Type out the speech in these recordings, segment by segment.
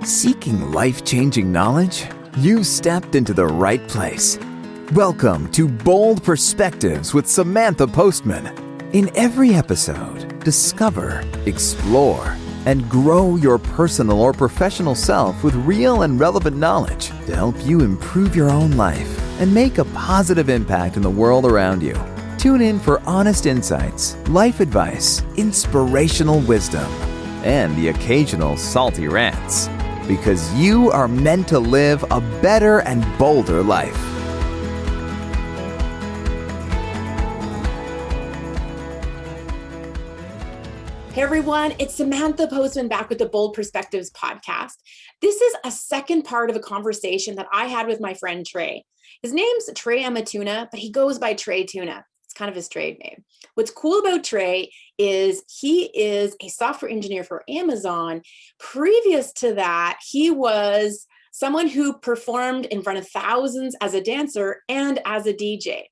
Seeking life-changing knowledge? You've stepped into the right place. Welcome to Bold Perspectives with Samantha Postman. In every episode, discover, explore, and grow your personal or professional self with real and relevant knowledge to help you improve your own life and make a positive impact in the world around you. Tune in for honest insights, life advice, inspirational wisdom, and the occasional salty rants. Because you are meant to live a better and bolder life. Hey everyone, it's Samantha Postman back with the Bold Perspectives podcast. This is a second part of a conversation that I had with my friend Tre. His name's Tre Ammatuna, but he goes by Tre Tuna. It's kind of his trade name. What's cool about Tre is he is a software engineer for Amazon. Previous to that, he was someone who performed in front of thousands as a dancer and as a DJ.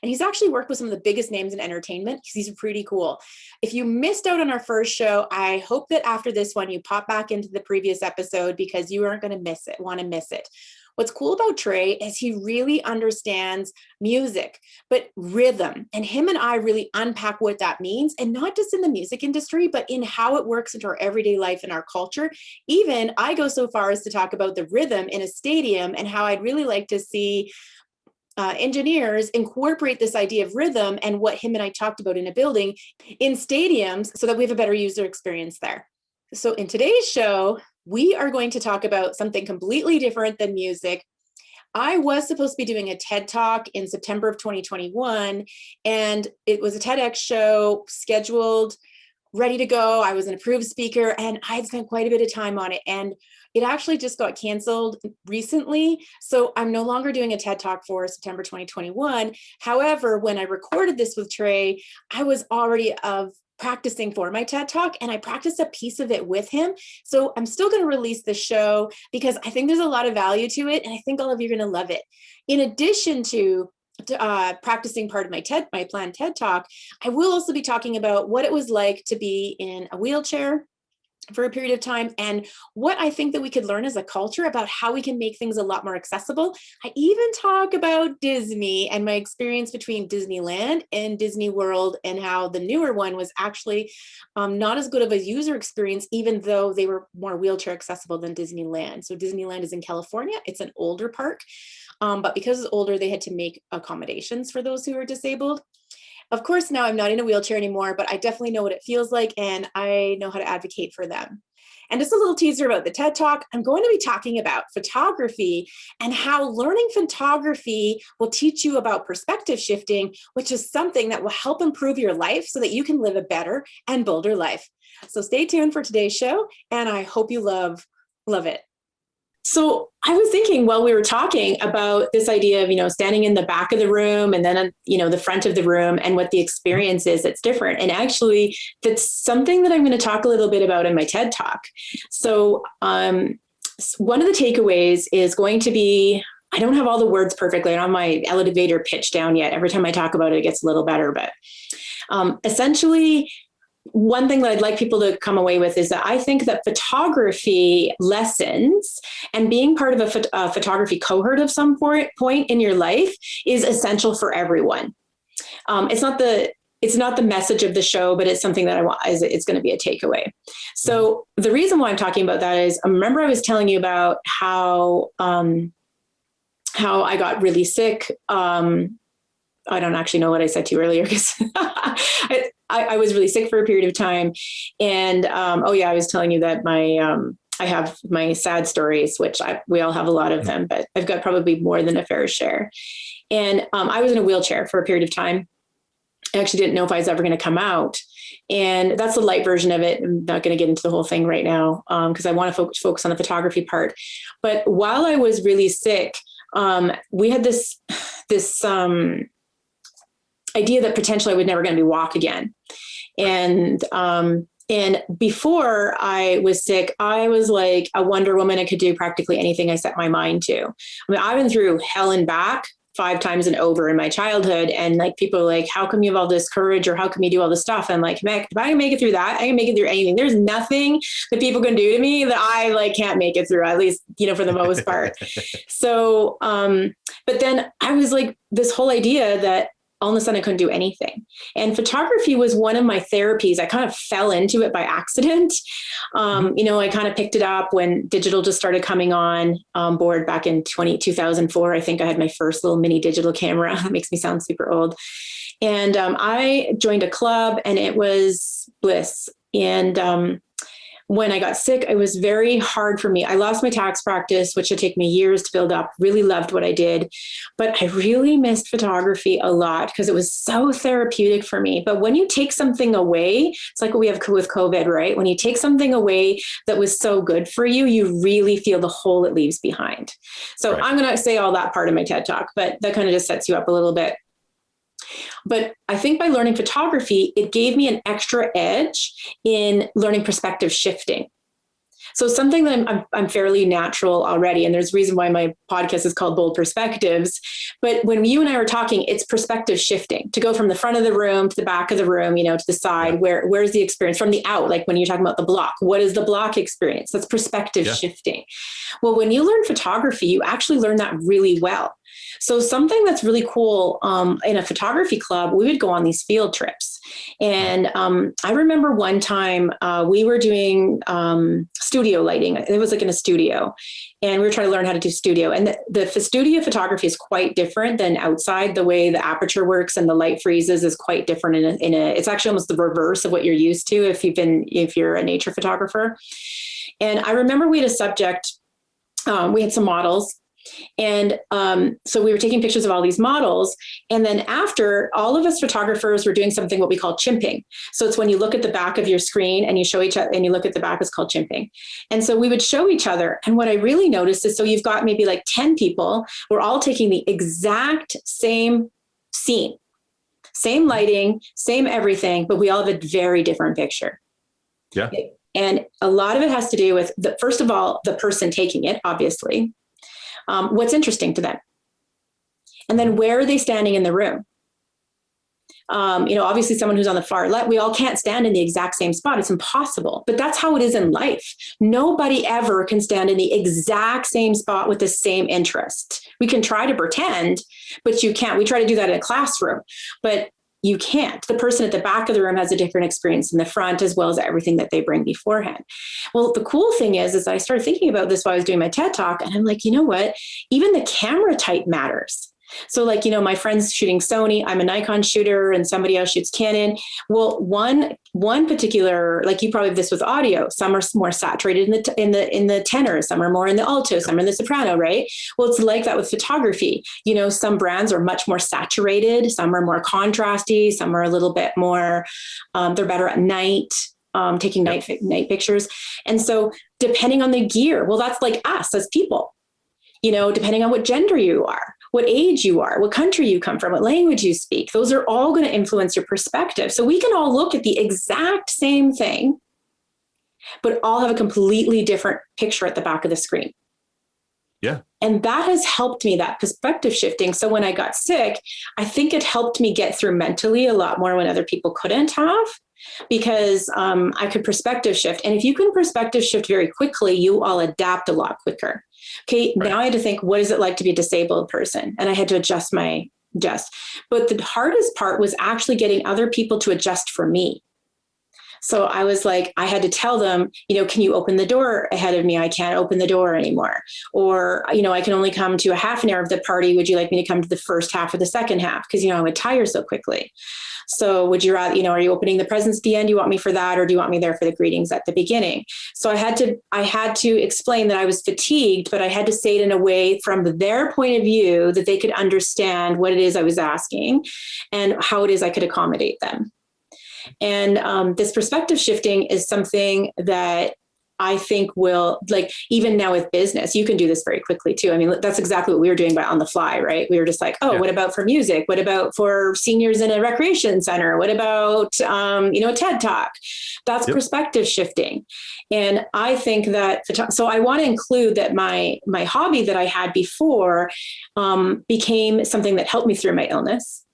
And he's actually worked with some of the biggest names in entertainment because he's pretty cool. If you missed out on our first show, I hope that after this one, you pop back into the previous episode because you aren't going to want to miss it. What's cool about Tre is he really understands music, but rhythm. And him and I really unpack what that means, and not just in the music industry, but in how it works into our everyday life and our culture. Even I go so far as to talk about the rhythm in a stadium and how I'd really like to see engineers incorporate this idea of rhythm and what him and I talked about in a building in stadiums so that we have a better user experience there. So in today's show, we are going to talk about something completely different than music. I was supposed to be doing a TED Talk in September of 2021, and it was a TEDx show scheduled, ready to go. I was an approved speaker, and I had spent quite a bit of time on it, and it actually just got canceled recently. So I'm no longer doing a TED Talk for September 2021. However, when I recorded this with Tre, I was already practicing for my TED Talk, and I practiced a piece of it with him. So I'm still going to release the show because I think there's a lot of value to it, and I think all of you are going to love it. In addition to practicing part of my planned TED Talk, I will also be talking about what it was like to be in a wheelchair for a period of time, and what I think that we could learn as a culture about how we can make things a lot more accessible. I even talk about Disney and my experience between Disneyland and Disney World, and how the newer one was actually not as good of a user experience, even though they were more wheelchair accessible than Disneyland. So Disneyland is in California. It's an older park, but because it's older, they had to make accommodations for those who are disabled. Of course, now I'm not in a wheelchair anymore, but I definitely know what it feels like, and I know how to advocate for them. And just a little teaser about the TED Talk, I'm going to be talking about photography and how learning photography will teach you about perspective shifting, which is something that will help improve your life so that you can live a better and bolder life. So stay tuned for today's show, and I hope you love it. So I was thinking while we were talking about this idea of, standing in the back of the room and then, the front of the room, and what the experience is that's different. And actually, that's something that I'm going to talk a little bit about in my TED Talk. So one of the takeaways is going to be, I don't have all the words perfectly. I don't have my elevator pitch down yet. Every time I talk about it, it gets a little better. But essentially, one thing that I'd like people to come away with is that I think that photography lessons and being part of a photography cohort of some point in your life is essential for everyone. It's not the message of the show, but it's something that I want. It's going to be a takeaway. So the reason why I'm talking about that is, remember I was telling you about how I got really sick. I don't actually know what I said to you earlier because I was really sick for a period of time. And I was telling you that I have my sad stories, which we all have a lot of them, but I've got probably more than a fair share. And I was in a wheelchair for a period of time. I actually didn't know if I was ever going to come out. And that's the light version of it. I'm not going to get into the whole thing right now because I want to focus on the photography part. But while I was really sick, we had this idea that potentially I would never going to walk again. And before I was sick, I was like a Wonder Woman. I could do practically anything I set my mind to. I mean, I've been through hell and back 5 times and over in my childhood. And like, people are like, how come you have all this courage, or how come you do all this stuff? And I'm like, if I can make it through that, I can make it through anything. There's nothing that people can do to me that I like can't make it through, at least, for the most part. So, but then I was like, this whole idea that all of a sudden I couldn't do anything. And photography was one of my therapies. I kind of fell into it by accident. I kind of picked it up when digital just started coming on board back in 2004. I think I had my first little mini digital camera. That makes me sound super old. And I joined a club, and it was bliss. And when I got sick, it was very hard for me. I lost my tax practice, which had taken me years to build up. Really loved what I did, but I really missed photography a lot because it was so therapeutic for me. But when you take something away, it's like what we have with COVID, right? When you take something away that was so good for you, you really feel the hole it leaves behind. So right. I'm going to say all that part of my TED Talk, but that kind of just sets you up a little bit. But I think by learning photography, it gave me an extra edge in learning perspective shifting. So something that I'm fairly natural already, and there's a reason why my podcast is called Bold Perspectives. But when you and I were talking, it's perspective shifting, to go from the front of the room to the back of the room, to the side. Yeah. Where's the experience from the out? Like when you're talking about the block, what is the block experience? That's perspective shifting. Well, when you learn photography, you actually learn that really well. So something that's really cool in a photography club, we would go on these field trips. And I remember one time we were doing studio lighting. It was like in a studio, and we were trying to learn how to do studio. And the studio photography is quite different than outside. The way the aperture works and the light freezes is quite different. It's actually almost the reverse of what you're used to if you're a nature photographer. And I remember we had a subject. We had some models. And so we were taking pictures of all these models. And then after, all of us photographers were doing something what we call chimping. So it's when you look at the back of your screen and you show each other and you look at the back, it's called chimping. And so we would show each other. And what I really noticed is, so you've got maybe like 10 people, we're all taking the exact same scene, same lighting, same everything, but we all have a very different picture. Yeah. And a lot of it has to do with, first of all, the person taking it, obviously. What's interesting to them. And then where are they standing in the room? Obviously someone who's on the far left, we all can't stand in the exact same spot. It's impossible, but that's how it is in life. Nobody ever can stand in the exact same spot with the same interest. We can try to pretend, but you can't. We try to do that in a classroom, but you can't. The person at the back of the room has a different experience in the front, as well as everything that they bring beforehand. Well, the cool thing is I started thinking about this while I was doing my TED Talk, and I'm like, you know what? Even the camera type matters. So like, my friend's shooting Sony, I'm a Nikon shooter, and somebody else shoots Canon. Well, one particular, like you probably have this with audio, some are more saturated in the tenor, some are more in the alto, some are in the soprano, right? Well, it's like that with photography. Some brands are much more saturated, some are more contrasty, some are a little bit more, they're better at night. Taking night pictures. And so depending on the gear, well, that's like us as people, depending on what gender you are, what age you are, what country you come from, what language you speak, those are all going to influence your perspective. So we can all look at the exact same thing, but all have a completely different picture at the back of the screen. Yeah. And that has helped me, that perspective shifting. So when I got sick, I think it helped me get through mentally a lot more when other people couldn't have, because I could perspective shift. And if you can perspective shift very quickly, you all adapt a lot quicker. Okay. Right. Now I had to think, what is it like to be a disabled person? And I had to adjust. But the hardest part was actually getting other people to adjust for me. So I was like, I had to tell them, can you open the door ahead of me? I can't open the door anymore. Or, I can only come to a half an hour of the party. Would you like me to come to the first half or the second half? Because, I would tire so quickly. So would you rather, are you opening the presents at the end? Do you want me for that? Or do you want me there for the greetings at the beginning? So I had to explain that I was fatigued, but I had to say it in a way from their point of view that they could understand what it is I was asking and how it is I could accommodate them. And this perspective shifting is something that I think will, like, even now with business, you can do this very quickly too. I mean, that's exactly what we were doing on the fly, right? We were just like, oh, what about for music? What about for seniors in a recreation center? What about, a TED Talk? That's perspective shifting. And I think that, so I want to include that my hobby that I had before became something that helped me through my illness.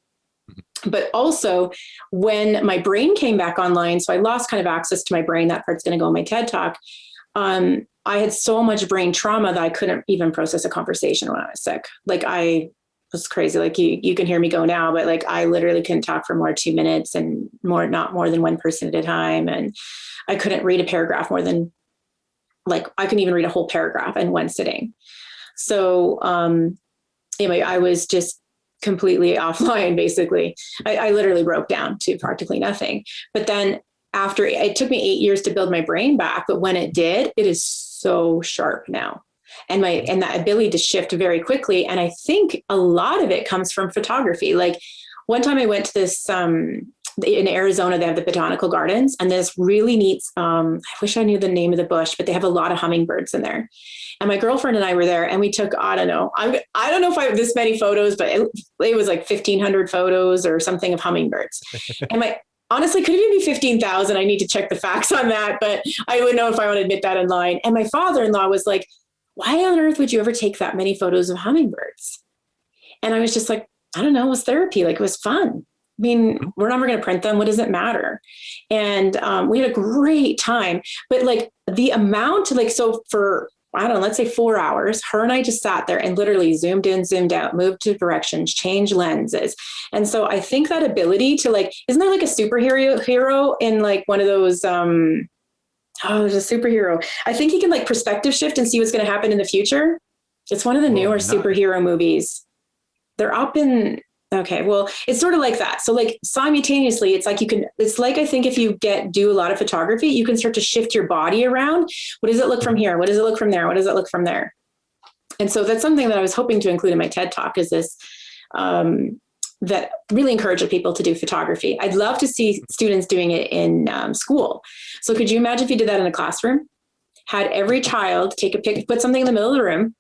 But also when my brain came back online, so I lost kind of access to my brain, that part's going to go in my TED Talk. I had so much brain trauma that I couldn't even process a conversation when I was sick. Like I was crazy. Like you can hear me go now, but like I literally couldn't talk for more than 2 minutes and not more than one person at a time. And I couldn't read a paragraph more than, like, I couldn't even read a whole paragraph in one sitting. So anyway, I was just completely offline, basically. I literally broke down to practically nothing. But then after, it took me 8 years to build my brain back, but when it did, it is so sharp now. And that ability to shift very quickly. And I think a lot of it comes from photography. Like one time I went to this, in Arizona, they have the botanical gardens, and this really neat, I wish I knew the name of the bush, but they have a lot of hummingbirds in there. And my girlfriend and I were there, and we took, I don't know if I have this many photos, but it was like 1,500 photos or something of hummingbirds. And honestly, could it even be 15,000? I need to check the facts on that, but I would know if I want to admit that in line. And my father-in-law was like, why on earth would you ever take that many photos of hummingbirds? And I was just like, I don't know, it was therapy. Like it was fun. I mean, we're never going to print them. What does it matter? And we had a great time, but like the amount, like, so for, I don't know, let's say 4 hours, her and I just sat there and literally zoomed in, zoomed out, moved to directions, changed lenses. And so I think that ability to, like, isn't there like a superhero in like one of those, there's a superhero. I think he can like perspective shift and see what's going to happen in the future. It's one of the newer superhero movies. They're up in, okay, well, it's sort of like that. So like simultaneously, it's like it's like, I think if you do a lot of photography, you can start to shift your body around. What does it look from here? What does it look from there? What does it look from there? And so that's something that I was hoping to include in my TED Talk, is this, that really encourages people to do photography. I'd love to see students doing it in school. So could you imagine if you did that in a classroom? Had every child take a pic, put something in the middle of the room,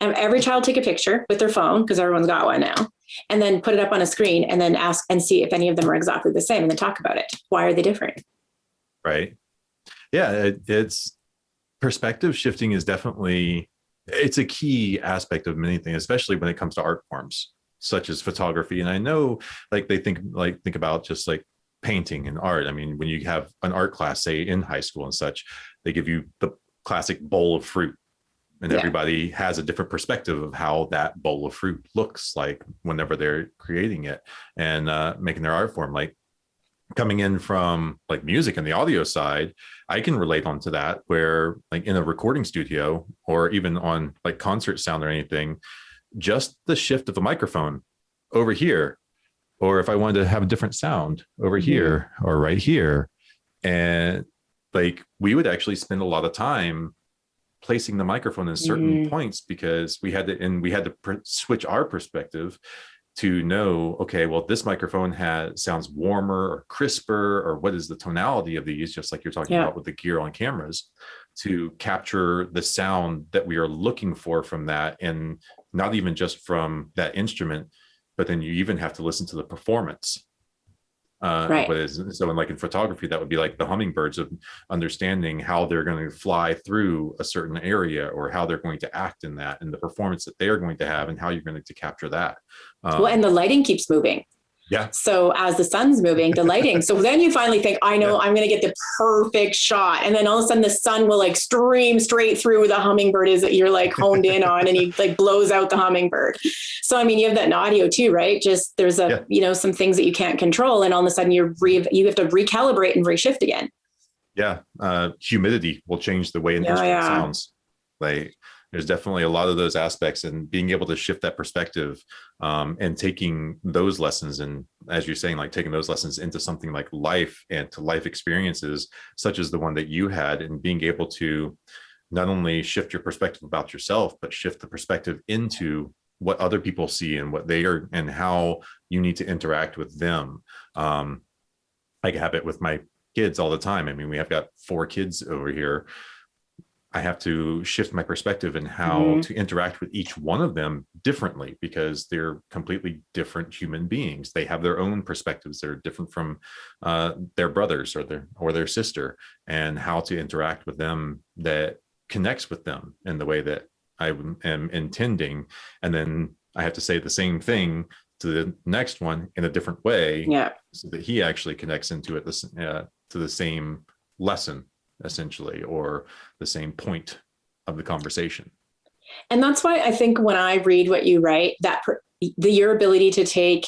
and every child take a picture with their phone, because everyone's got one now, and then put it up on a screen and then ask and see if any of them are exactly the same, and then talk about it. Why are they different? Right. Yeah. It's perspective shifting is definitely, it's a key aspect of many things, especially when it comes to art forms such as photography. And I know like they think about just like painting and art. I mean, when you have an art class, say in high school and such, they give you the classic bowl of fruit. And everybody has a different perspective of how that bowl of fruit looks like whenever they're creating it and making their art form. Like coming in from like music and the audio side, I can relate onto that, where like in a recording studio or even on like concert sound or anything, just the shift of a microphone over here, or if I wanted to have a different sound over here or right here. And like we would actually spend a lot of time placing the microphone in certain points, because we had to switch our perspective to know, okay, well, this microphone sounds warmer or crisper, or what is the tonality of these, just like you're talking about with the gear on cameras, to capture the sound that we are looking for from that. And not even just from that instrument, but then you even have to listen to the performance. So in photography, that would be like the hummingbirds, of understanding how they're going to fly through a certain area, or how they're going to act in that, and the performance that they are going to have, and how you're going to capture that. And the lighting keeps moving. Yeah. So as the sun's moving, the lighting. So then you finally think, I know I'm going to get the perfect shot. And then all of a sudden the sun will like stream straight through where the hummingbird is that you're like honed in on, and he like blows out the hummingbird. So, I mean, you have that in audio too, right? Just there's some things that you can't control. And all of a sudden you have to recalibrate and reshift again. Yeah. Humidity will change the way an instrument sounds. Like there's definitely a lot of those aspects, and being able to shift that perspective and taking those lessons, and as you're saying, like taking those lessons into something like life and to life experiences such as the one that you had, and being able to not only shift your perspective about yourself, but shift the perspective into what other people see and what they are, and how you need to interact with them. I have it with my kids all the time. I mean, we have got 4 kids over here, I have to shift my perspective and how to interact with each one of them differently, because they're completely different human beings. They have their own perspectives. They're different from their brothers or their sister, and how to interact with them that connects with them in the way that I am intending. And then I have to say the same thing to the next one in a different way, so that he actually connects into it to the same lesson, essentially, or the same point of the conversation. And that's why I think when I read what you write, your ability to take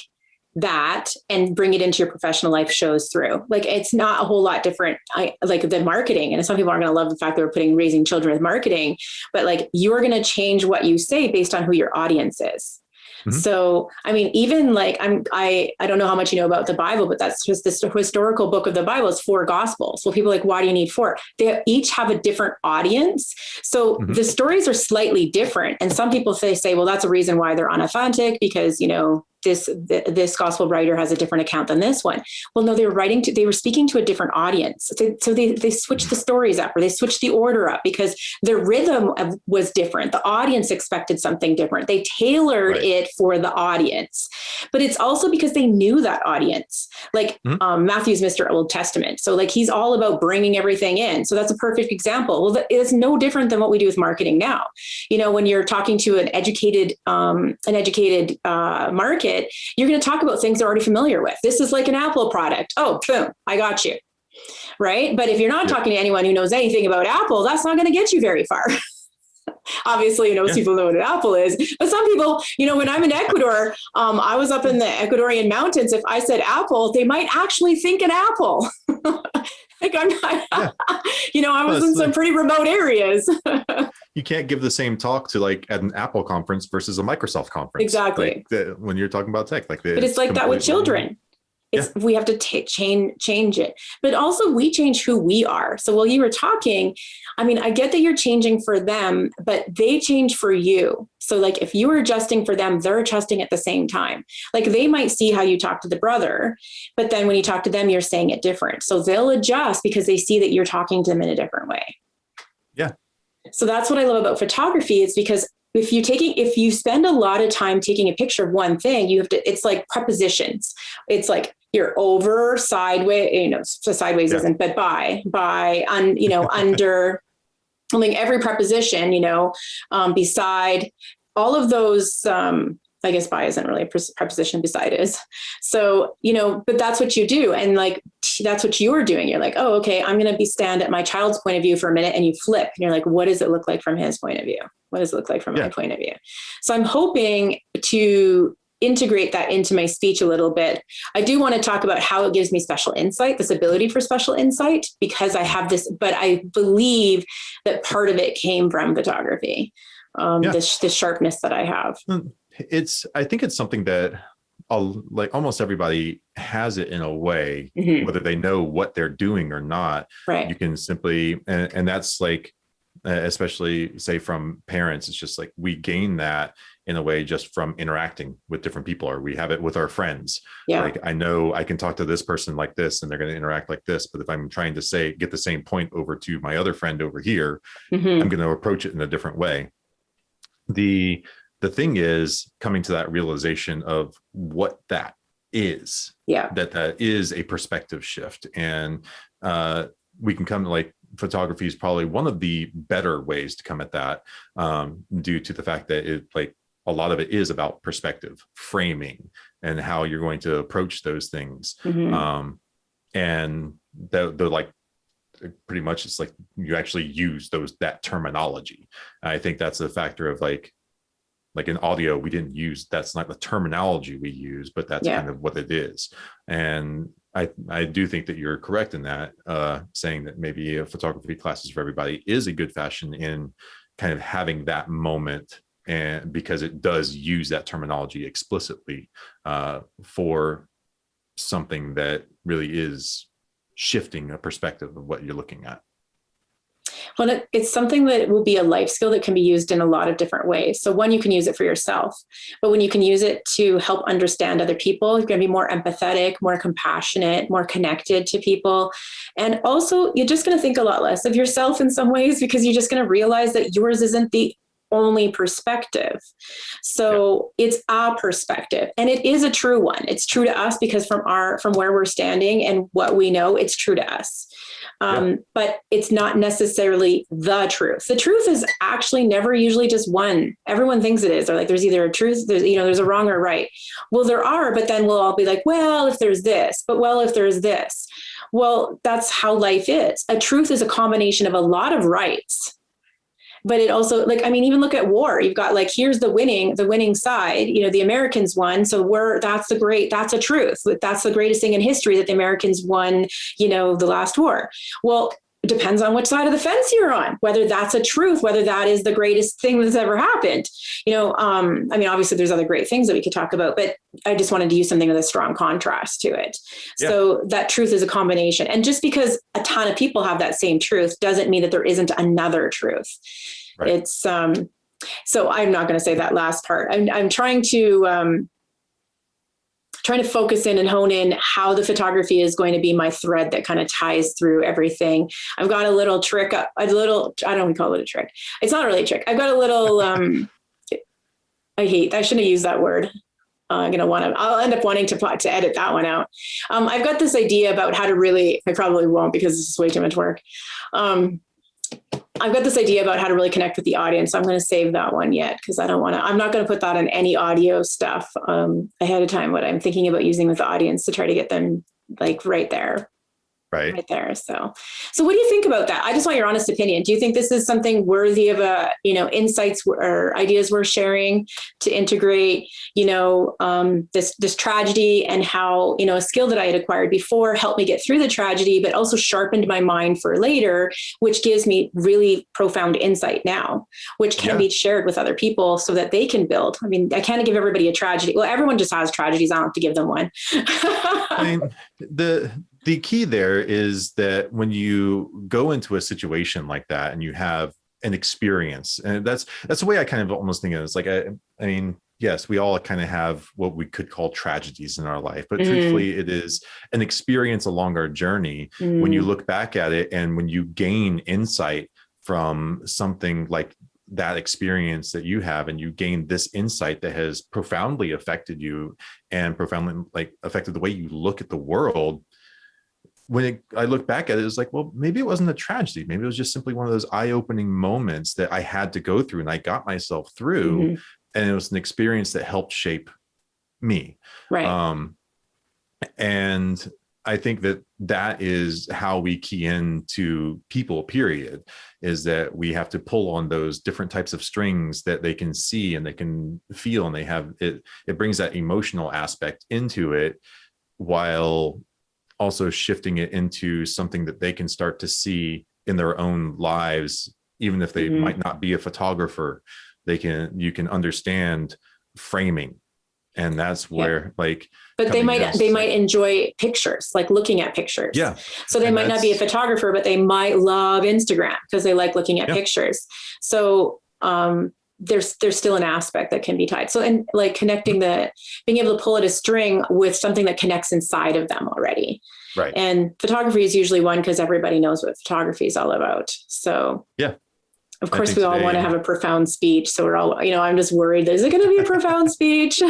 that and bring it into your professional life shows through. Like, it's not a whole lot different, like the marketing. And some people aren't going to love the fact that we're putting raising children with marketing, but like, you're going to change what you say based on who your audience is. So, I mean, even like I don't know how much you know about the Bible, but that's just this historical book of the Bible is 4 gospels. So people are like, why do you need 4? They each have a different audience. So the stories are slightly different. And some people say, well, that's a reason why they're unauthentic, because, you know, this gospel writer has a different account than this one. Well, no, they were speaking to a different audience. So they switched the stories up, or they switched the order up, because their rhythm was different. The audience expected something different. They tailored it for the audience, but it's also because they knew that audience. Like Matthew's Mr. Old Testament. So like, he's all about bringing everything in. So that's a perfect example. Well, it's no different than what we do with marketing now. You know, when you're talking to an educated market, you're going to talk about things they're already familiar with. This is like an Apple product. Oh, boom, I got you. Right. But if you're not talking to anyone who knows anything about Apple, that's not going to get you very far. Obviously, most people know what an apple is, but some people, when I'm in Ecuador, I was up in the Ecuadorian mountains. If I said apple, they might actually think an apple. Like I'm not, I was in some pretty remote areas. You can't give the same talk to like at an Apple conference versus a Microsoft conference. Exactly. Like when you're talking about tech, but it's like that with children. We have to change it, but also we change who we are. So while you were talking, I mean, I get that you're changing for them, but they change for you. So like, if you are adjusting for them, they're adjusting at the same time. Like they might see how you talk to the brother, but then when you talk to them, you're saying it different. So they'll adjust because they see that you're talking to them in a different way. Yeah. So that's what I love about photography. It's because if you spend a lot of time taking a picture of one thing, it's like prepositions. It's like you're over, sideways, so sideways isn't, but by, under, like every preposition, beside, all of those, I guess by isn't really a preposition, beside is. So, but that's what you do. And like, that's what you're doing. You're like, oh, okay, I'm going to stand at my child's point of view for a minute, and you flip and you're like, what does it look like from his point of view? What does it look like from my point of view? So I'm hoping to integrate that into my speech a little bit. I do want to talk about how it gives me special insight, this ability for special insight, because I have this, but I believe that part of it came from photography, the sharpness that I have. I think it's something that like almost everybody has it in a way, whether they know what they're doing or not. Right. You can simply, and that's like, especially say from parents, it's just like we gain that in a way just from interacting with different people, or we have it with our friends. Like I know I can talk to this person like this and they're going to interact like this, but if I'm trying to get the same point over to my other friend over here, I'm going to approach it in a different way. The thing is coming to that realization of what that is, that is a perspective shift. And we can come to like, photography is probably one of the better ways to come at that, due to the fact that it like a lot of it is about perspective, framing, and how you're going to approach those things. And they're like, pretty much it's like you actually use that terminology. I think that's a factor of like in audio, we didn't use, that's not the terminology we use, but that's kind of what it is. And I do think that you're correct in that, saying that maybe a photography classes for everybody is a good fashion in kind of having that moment, and because it does use that terminology explicitly for something that really is shifting a perspective of what you're looking at. Well, it's something that will be a life skill that can be used in a lot of different ways. So one, you can use it for yourself, but when you can use it to help understand other people, you're going to be more empathetic, more compassionate, more connected to people. And also you're just going to think a lot less of yourself in some ways, because you're just going to realize that yours isn't the only perspective. So it's a perspective, and it is a true one. It's true to us because from where we're standing and what we know, it's true to us. But it's not necessarily the truth. The truth is actually never usually just one. Everyone thinks it is. They're like, there's either a truth, there's a wrong or right. Well, there are, but then we'll all be like, well, if there's this, but well, if there's this, well, that's how life is. A truth is a combination of a lot of rights. But it also, even look at war. You've got here's the winning side, the Americans won. So that's a truth. That's the greatest thing in history, that the Americans won, the last war. Well, it depends on which side of the fence you're on, whether that's a truth, whether that is the greatest thing that's ever happened. Obviously there's other great things that we could talk about, but I just wanted to use something with a strong contrast to it. Yeah. So that truth is a combination. And just because a ton of people have that same truth doesn't mean that there isn't another truth. Right. It's so I'm not going to say that last part. I'm trying to focus in and hone in how the photography is going to be my thread that kind of ties through everything. I've got a little trick, I don't want to call it a trick. It's not really a trick. I've got a little, I shouldn't have used that word. I'll end up wanting to edit that one out. I've got this idea about how to really, I probably won't because this is way too much work. I've got this idea about how to really connect with the audience. So I'm going to save that one yet, because I'm not going to put that in any audio stuff ahead of time, what I'm thinking about using with the audience to try to get them right there. Right there. So what do you think about that? I just want your honest opinion. Do you think this is something worthy of insights or ideas we're sharing to integrate, this tragedy, and how, a skill that I had acquired before helped me get through the tragedy, but also sharpened my mind for later, which gives me really profound insight now, which can be shared with other people so that they can build. I can't give everybody a tragedy. Well, everyone just has tragedies. I don't have to give them one. The key there is that when you go into a situation like that and you have an experience, and that's the way I kind of almost think of it. It's yes, we all kind of have what we could call tragedies in our life, but truthfully, it is an experience along our journey. When you look back at it and when you gain insight from something like that experience that you have, and you gain this insight that has profoundly affected you and profoundly affected the way you look at the world. I look back at it, it's well, maybe it wasn't a tragedy. Maybe it was just simply one of those eye-opening moments that I had to go through and I got myself through. And it was an experience that helped shape me. Right. And I think that is how we key into people, period, is that we have to pull on those different types of strings that they can see and they can feel, and they have it brings that emotional aspect into it, while also shifting it into something that they can start to see in their own lives, even if they might not be a photographer. You can understand framing, and that's where but they might enjoy pictures, looking at pictures. Yeah. So they might not be a photographer, but they might love Instagram because they like looking at pictures. So there's still an aspect that can be tied. So, and connecting being able to pull at a string with something that connects inside of them already. Right. And photography is usually one, because everybody knows what photography is all about. So of course we all want to have a profound speech. So we're all, I'm just worried, is it going to be a profound speech?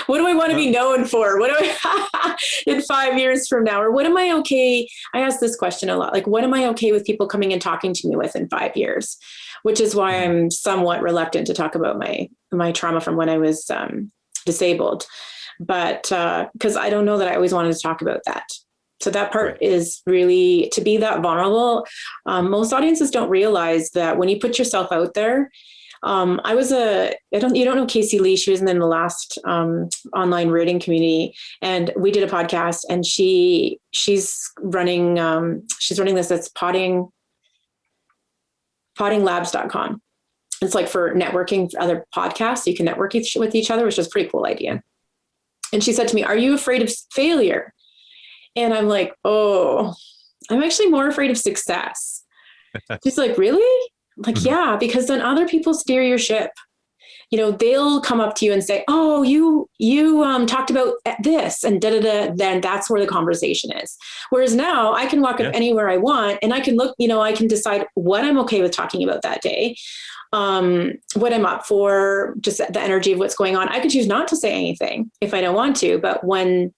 What do I want to be known for? What do I in 5 years from now? Or what am I okay? I ask this question a lot. What am I okay with people coming and talking to me with in 5 years? Which is why I'm somewhat reluctant to talk about my trauma from when I was disabled. But because I don't know that I always wanted to talk about that. So that part is really to be that vulnerable. Most audiences don't realize that when you put yourself out there. You don't know Casey Lee. She was in the last online reading community, and we did a podcast, and she's running this, that's pottinglabs.com. It's for networking for other podcasts. You can network with each other, which is a pretty cool idea. And she said to me, "Are you afraid of failure?" And I'm like, "Oh, I'm actually more afraid of success." She's like, really? I'm like, yeah, because then other people steer your ship. They'll come up to you and say, oh, you talked about this and da, da, da. Then that's where the conversation is. Whereas now I can walk up anywhere I want and I can look, I can decide what I'm okay with talking about that day. What I'm up for, just the energy of what's going on. I could choose not to say anything if I don't want to, but when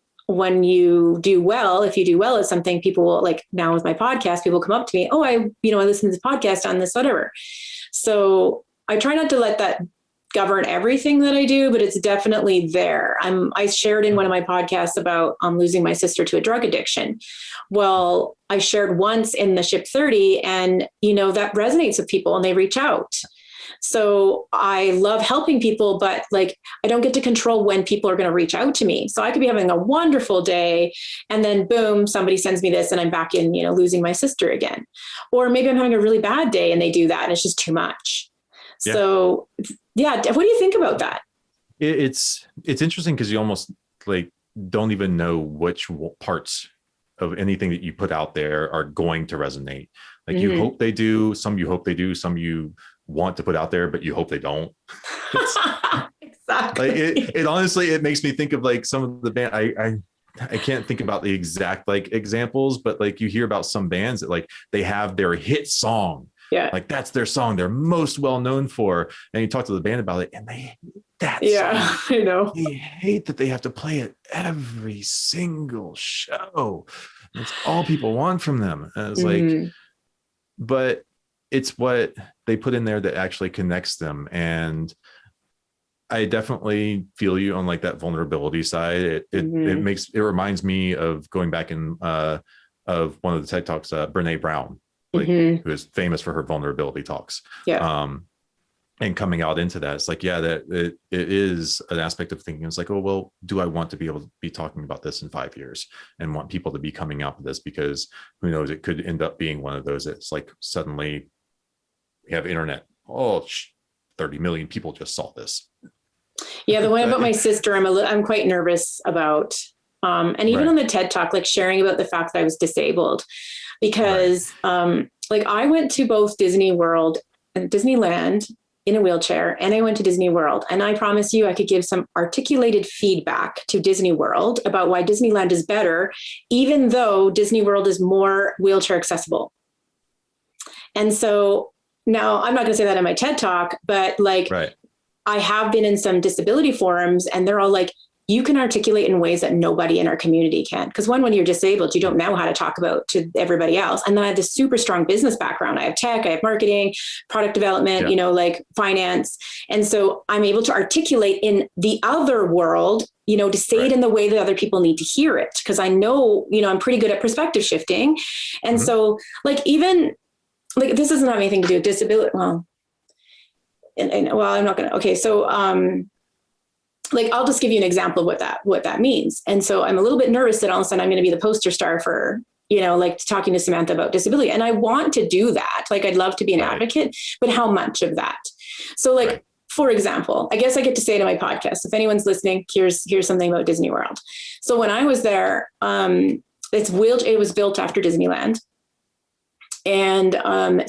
you do well, if you do well at something, people will, like now with my podcast, people come up to me, oh, I listened to this podcast on this, whatever. So I try not to let that govern everything that I do, but it's definitely there. I shared in one of my podcasts about losing my sister to a drug addiction. Well, I shared once in the Ship 30 and, that resonates with people and they reach out. So I love helping people, but like, I don't get to control when people are going to reach out to me. So I could be having a wonderful day and then boom, somebody sends me this and I'm back in, losing my sister again. Or maybe I'm having a really bad day and they do that and it's just too much. Yeah. So yeah. What do you think about that? It's interesting because you almost like don't even know which parts of anything that you put out there are going to resonate. Like you hope they do, some you hope they do, some you want to put out there, but you hope they don't. Exactly. Like it honestly, it makes me think of like some of the band. I can't think about the exact like examples, but like you hear about some bands that like they have their hit song. Yeah. Like that's their song they're most well known for. And you talk to the band about it and they hate that song. I know. They hate that they have to play it every single show. That's all people want from them. And it's like, but it's what they put in there that actually connects them. And I definitely feel you on like that vulnerability side. It reminds me of going back in of one of the TED Talks, Brene Brown, like, who is famous for her vulnerability talks. Yeah. And coming out into that, it's like, yeah, that it is an aspect of thinking. It's like, oh, well, do I want to be able to be talking about this in 5 years and want people to be coming out with this? Because who knows, it could end up being one of those. It's like suddenly we have internet. Oh, 30 million people just saw this. Yeah. The one about my sister, I'm quite nervous about. And even on the TED Talk, like sharing about the fact that I was disabled because like I went to both Disney World and Disneyland in a wheelchair, and I went to Disney World. And I promise you, I could give some articulated feedback to Disney World about why Disneyland is better, even though Disney World is more wheelchair accessible. And so now I'm not going to say that in my TED Talk, but like I have been in some disability forums and they're all like, you can articulate in ways that nobody in our community can. Because when you're disabled, you don't know how to talk about to everybody else. And then I have this super strong business background. I have tech, I have marketing, product development, like finance. And so I'm able to articulate in the other world, to say it in the way that other people need to hear it. Because I know, I'm pretty good at perspective shifting. And so like, even like, this doesn't have anything to do with disability. Well, I'm not going to, okay. So, like, I'll just give you an example of what that means. And so I'm a little bit nervous that all of a sudden I'm going to be the poster star for, like talking to Samantha about disability. And I want to do that. Like, I'd love to be an advocate, but how much of that? So like, for example, I guess I get to say it in my podcast, if anyone's listening, here's something about Disney World. So when I was there, it was built after Disneyland. And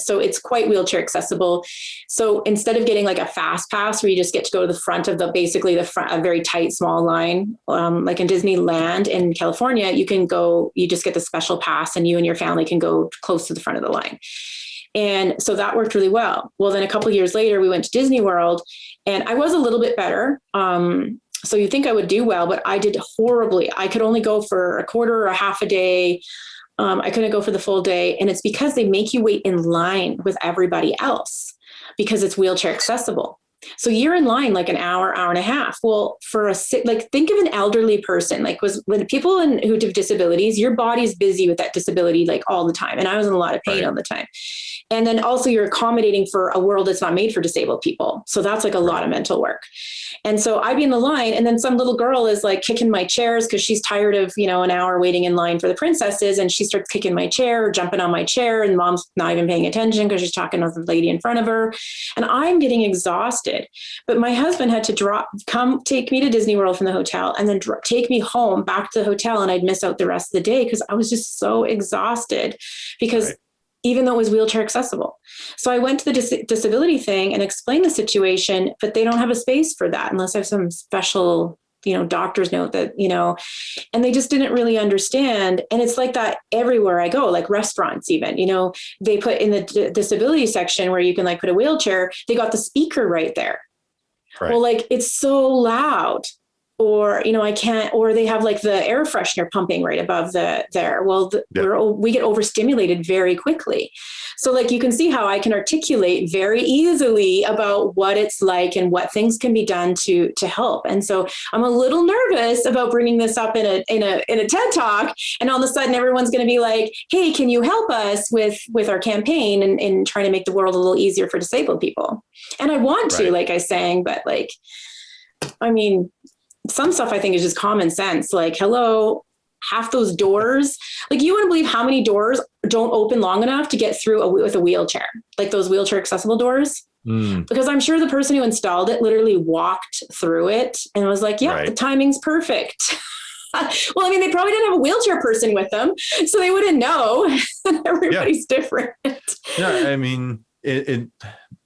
so it's quite wheelchair accessible. So instead of getting like a fast pass where you just get to go to the front of a very tight, small line, like in Disneyland in California, you just get the special pass and you and your family can go close to the front of the line. And so that worked really well. Well, then a couple of years later, we went to Disney World and I was a little bit better. So you'd think I would do well, but I did horribly. I could only go for a quarter or a half a day. I couldn't go for the full day. And it's because they make you wait in line with everybody else because it's wheelchair accessible. So you're in line like an hour and a half. Well, think of an elderly person, like when people who have disabilities, your body's busy with that disability like all the time. And I was in a lot of pain all the time. And then also you're accommodating for a world that's not made for disabled people. So that's like a lot of mental work. And so I'd be in the line and then some little girl is like kicking my chairs because she's tired of, an hour waiting in line for the princesses. And she starts kicking my chair or jumping on my chair and mom's not even paying attention because she's talking to the lady in front of her. And I'm getting exhausted. But my husband had to take me to Disney World from the hotel and then take me home back to the hotel. And I'd miss out the rest of the day because I was just so exhausted because even though it was wheelchair accessible. So I went to the disability thing and explained the situation, but they don't have a space for that unless I have some special, doctor's note that, and they just didn't really understand. And it's like that everywhere I go, like restaurants, even, they put in the disability section where you can like put a wheelchair, they got the speaker right there. Right. Well, like it's so loud. Or, I can't, or they have like the air freshener pumping right above there. Well, we get overstimulated very quickly. So like, you can see how I can articulate very easily about what it's like and what things can be done to help. And so I'm a little nervous about bringing this up in a TED Talk. And all of a sudden everyone's going to be like, hey, can you help us with our campaign and trying to make the world a little easier for disabled people? And I want to, like I sang, but like, I mean, some stuff I think is just common sense. Like, hello, half those doors, like you wouldn't believe how many doors don't open long enough to get through with a wheelchair, like those wheelchair accessible doors. Because I'm sure the person who installed it literally walked through it and was like, yeah, the timing's perfect. Well, I mean, they probably didn't have a wheelchair person with them, so they wouldn't know. Everybody's different. Yeah, I mean, it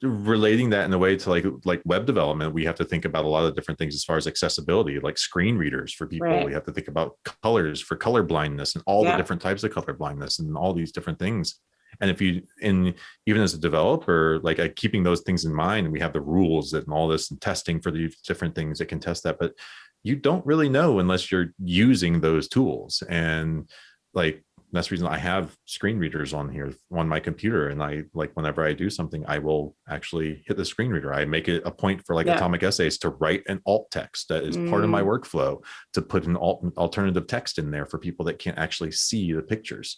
relating that in a way to like web development, we have to think about a lot of different things as far as accessibility, like screen readers for people. Right. We have to think about colors for color blindness and all the different types of color blindness and all these different things. And if you, even as a developer, like keeping those things in mind, and we have the rules and all this and testing for these different things that can test that, but you don't really know unless you're using those tools. And like, that's the reason I have screen readers on here on my computer. And I like, whenever I do something, I will actually hit the screen reader. I make it a point for like atomic essays to write an alt text that is part of my workflow, to put an alternative text in there for people that can't actually see the pictures.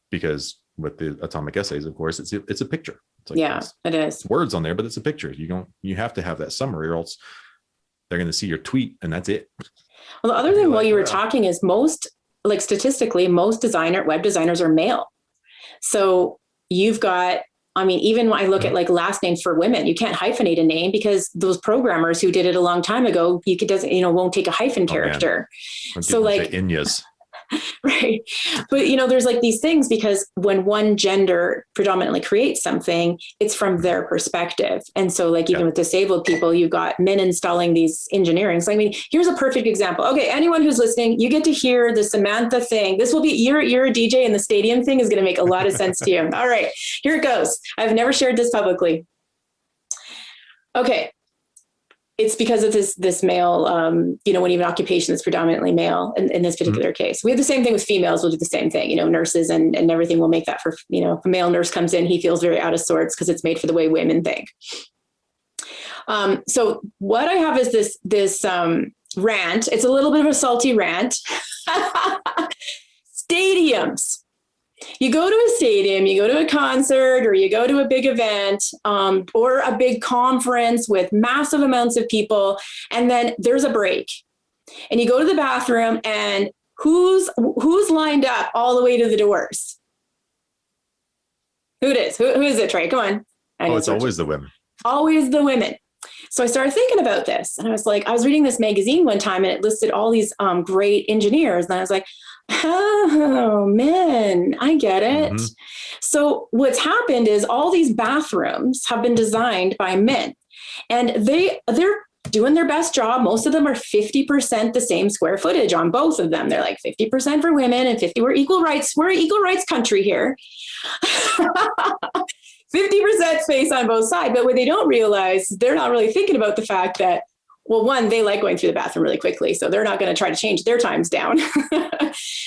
Because with the atomic essays, of course, it's a picture. It's like, it is words on there, but it's a picture. You have to have that summary, or else they're going to see your tweet and that's it. Well, the other thing while you were talking is statistically, most web designers are male. So you've got, I mean, even when I look at like last names for women, you can't hyphenate a name because those programmers who did it a long time ago, won't take a hyphen character. So like Inyas. Right. But, there's like these things, because when one gender predominantly creates something, it's from their perspective. And so like, even with disabled people, you've got men installing these engineering. So, I mean, here's a perfect example. Okay. Anyone who's listening, you get to hear the Samantha thing. This will be, you're a DJ, and the stadium thing is going to make a lot of sense to you. All right, here it goes. I've never shared this publicly. Okay. It's because of this male, when even occupation is predominantly male in this particular case. We have the same thing with females. We'll do the same thing, nurses and everything will make that for, if a male nurse comes in, he feels very out of sorts because it's made for the way women think. So what I have is this rant. It's a little bit of a salty rant. Stadiums. You go to a stadium, you go to a concert, or you go to a big event, or a big conference with massive amounts of people, and then there's a break. And you go to the bathroom, and who's lined up all the way to the doors? Who it is? Who is it, Trey? Come on. It's always the women. Always the women. So I started thinking about this, and I was reading this magazine one time, and it listed all these great engineers, and I was like, oh, men, I get it. Mm-hmm. So what's happened is all these bathrooms have been designed by men, and they're doing their best job. Most of them are 50% the same square footage on both of them. They're like 50% for women and 50%. We're equal rights. We're an equal rights country here. 50% space on both sides. But what they don't realize, they're not really thinking about the fact that, well, one, they like going through the bathroom really quickly, so they're not going to try to change their times down.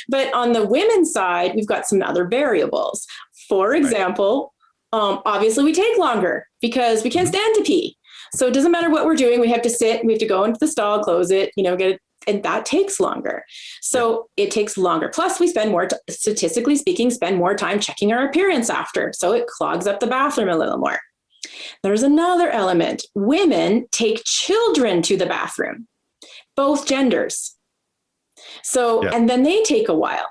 But on the women's side, we've got some other variables. For example, obviously we take longer because we can't stand to pee. So it doesn't matter what we're doing. We have to sit, we have to go into the stall, close it, get it. And that takes longer. So it takes longer. Plus we spend more, statistically speaking, spend more time checking our appearance after. So it clogs up the bathroom a little more. There's another element. Women take children to the bathroom, both genders. So, and then they take a while.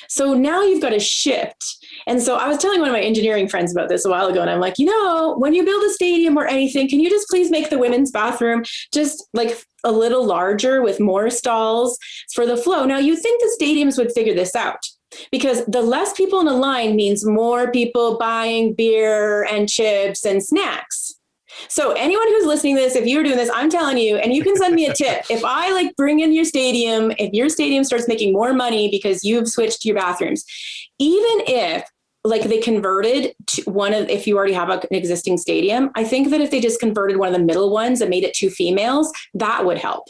So now you've got a shift. And so I was telling one of my engineering friends about this a while ago, and I'm like, when you build a stadium or anything, can you just please make the women's bathroom just like a little larger with more stalls for the flow? Now you think the stadiums would figure this out. because the less people in a line means more people buying beer and chips and snacks. So anyone who's listening to this, if you're doing this, I'm telling you, and you can send me a tip. If I like bring in your stadium, if your stadium starts making more money because you've switched your bathrooms, even if like they converted to one of, if you already have an existing stadium, I think that if they just converted one of the middle ones and made it 2 females, that would help.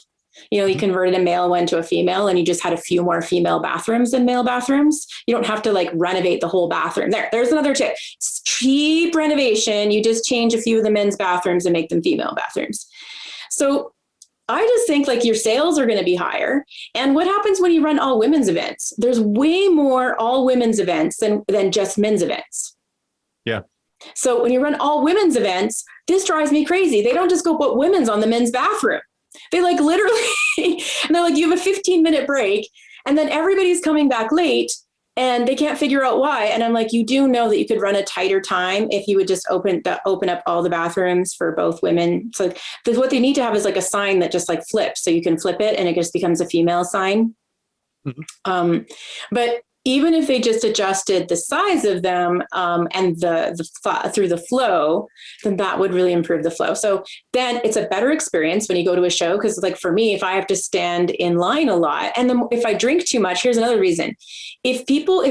You know, you converted a male one to a female and you just had a few more female bathrooms than male bathrooms. You don't have to like renovate the whole bathroom. There's another tip. It's cheap renovation. You just change a few of the men's bathrooms and make them female bathrooms. So I just think like your sales are going to be higher. And what happens when you run all women's events? There's way more all women's events than just men's events. Yeah. So when you run all women's events, this drives me crazy. They don't just go put women's on the men's bathroom. They like literally, and they're like, you have a 15-minute break and then everybody's coming back late and they can't figure out why. And I'm like, you do know that you could run a tighter time if you would just open up all the bathrooms for both women. So what they need to have is like a sign that just like flips. So you can flip it and it just becomes a female sign. Mm-hmm. But even if they just adjusted the size of them and the through the flow, then that would really improve the flow. So then it's a better experience when you go to a show. Because like for me, if I have to stand in line a lot, and then if I drink too much, here's another reason. If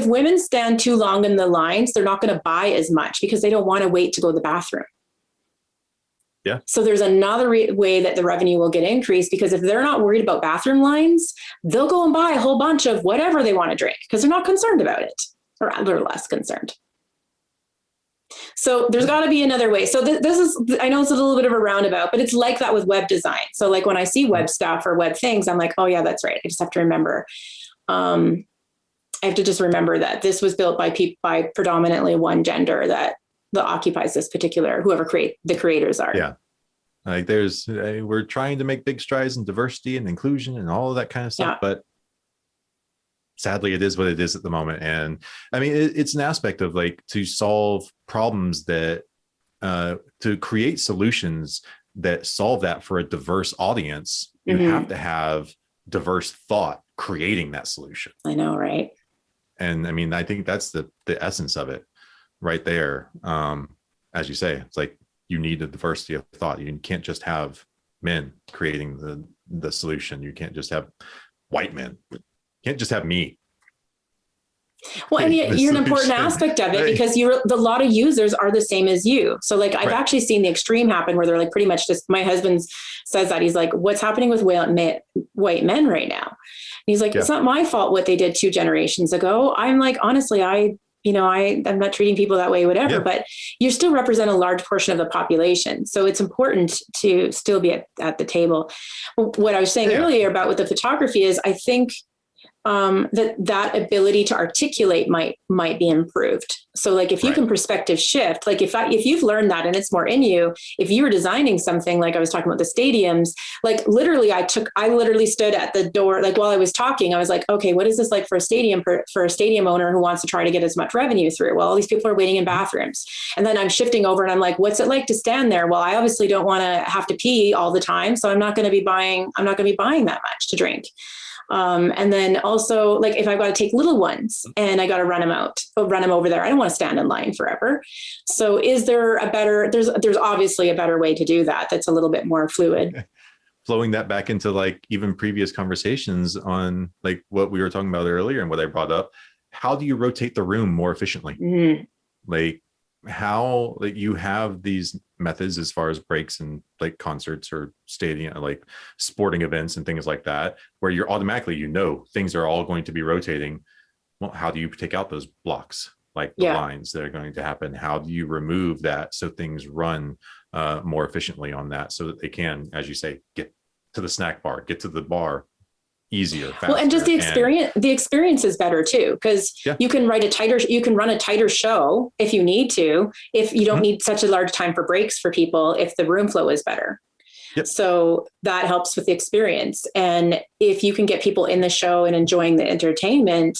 women stand too long in the lines, they're not going to buy as much because they don't want to wait to go to the bathroom. Yeah. So there's another way that the revenue will get increased, because if they're not worried about bathroom lines, they'll go and buy a whole bunch of whatever they want to drink because they're not concerned about it, or they're less concerned. So there's got to be another way. So this is, I know it's a little bit of a roundabout, but it's like that with web design. So like when I see web stuff or web things, I'm like, oh yeah, that's right. I just have to remember. I have to just remember that this was built by predominantly one gender that occupies this particular, whoever the creators are. Yeah. Like we're trying to make big strides in diversity and inclusion and all of that kind of stuff, but sadly it is what it is at the moment. And I mean, it's an aspect of like to solve problems that, to create solutions that solve that for a diverse audience, you have to have diverse thought creating that solution. I know, right? And I mean, I think that's the essence of it right there. As you say, it's like you need a diversity of thought. You can't just have men creating the solution. You can't just have white men. You can't just have me. Well, and you're an important aspect of it because a lot of users are the same as you. So like I've actually seen the extreme happen where they're like pretty much just, my husband says that he's like, what's happening with white men right now? And he's like, it's not my fault what they did 2 generations ago. I'm like, honestly, I'm not treating people that way, whatever, but you still represent a large portion of the population. So it's important to still be at the table. What I was saying earlier about with the photography is I think that ability to articulate might be improved. So like if you can perspective shift, like if you've learned that and it's more in you, if you were designing something, like I was talking about the stadiums, like literally I literally stood at the door, like while I was talking, I was like, okay, what is this like for a stadium, for a stadium owner who wants to try to get as much revenue through? Well, all these people are waiting in bathrooms. And then I'm shifting over and I'm like, what's it like to stand there? Well, I obviously don't want to have to pee all the time. So I'm not going to be buying that much to drink. And then also like if I've got to take little ones and I got to run them over there, I don't want to stand in line forever. So is there there's obviously a better way to do that. That's a little bit more fluid. Flowing that back into like even previous conversations on like what we were talking about earlier and what I brought up, how do you rotate the room more efficiently? Like how like you have these methods as far as breaks and like concerts or stadium, like sporting events and things like that, where you're automatically, things are all going to be rotating. Well, how do you take out those blocks, like the lines that are going to happen? How do you remove that so things run more efficiently on that so that they can, as you say, get to the snack bar, get to the bar easier, faster. Well, and just the experience is better too, because you can run a tighter show if you need to, if you don't need such a large time for breaks for people, if the room flow is better. So that helps with the experience. And if you can get people in the show and enjoying the entertainment,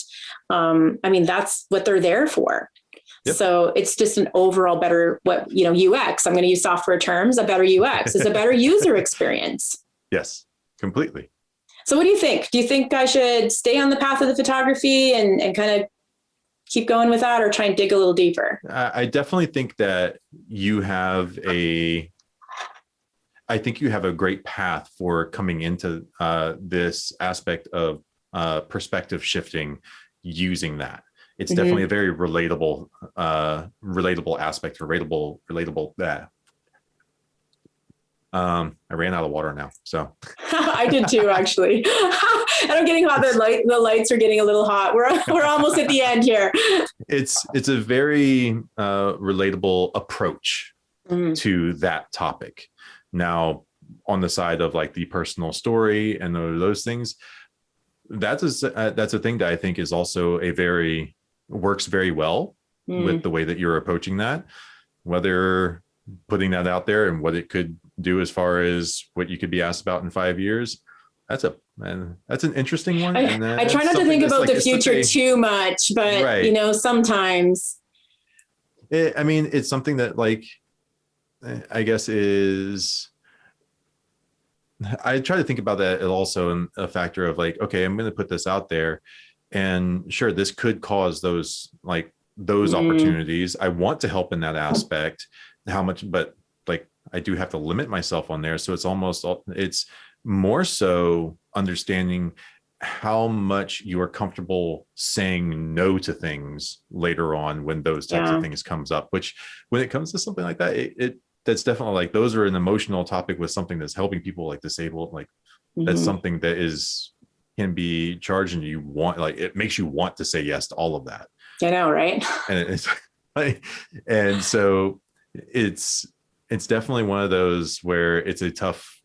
I mean, that's what they're there for. So it's just an overall better, UX, I'm going to use software terms, a better UX is a better user experience. Yes, completely. So what do you think? Do you think I should stay on the path of the photography and kind of keep going with that or try and dig a little deeper? I definitely think that I think you have a great path for coming into this aspect of perspective shifting using that. It's definitely a very relatable aspect, relatable that. I ran out of water now, so. I did too, actually. And I'm getting hot. The lights are getting a little hot. We're almost at the end here. It's a very relatable approach to that topic. Now, on the side of like the personal story and those things, that's a thing that I think is also works very well with the way that you're approaching that, whether putting that out there and what it could do as far as what you could be asked about in 5 years. That's an interesting one. I try not to think about the future too much, but right. Sometimes. It's something that like, I guess I try to think about that also in a factor of like, okay, I'm going to put this out there and sure, this could cause those opportunities. I want to help in that aspect. How much, but like, I do have to limit myself on there. So it's more so understanding how much you are comfortable saying no to things later on when those types of things comes up, which when it comes to something like that, that's definitely like, those are an emotional topic with something that's helping people like disabled, like that's something that can be charged and you want, like, it makes you want to say yes to all of that. I know, right? And it's like, and so it's definitely one of those where it's a tough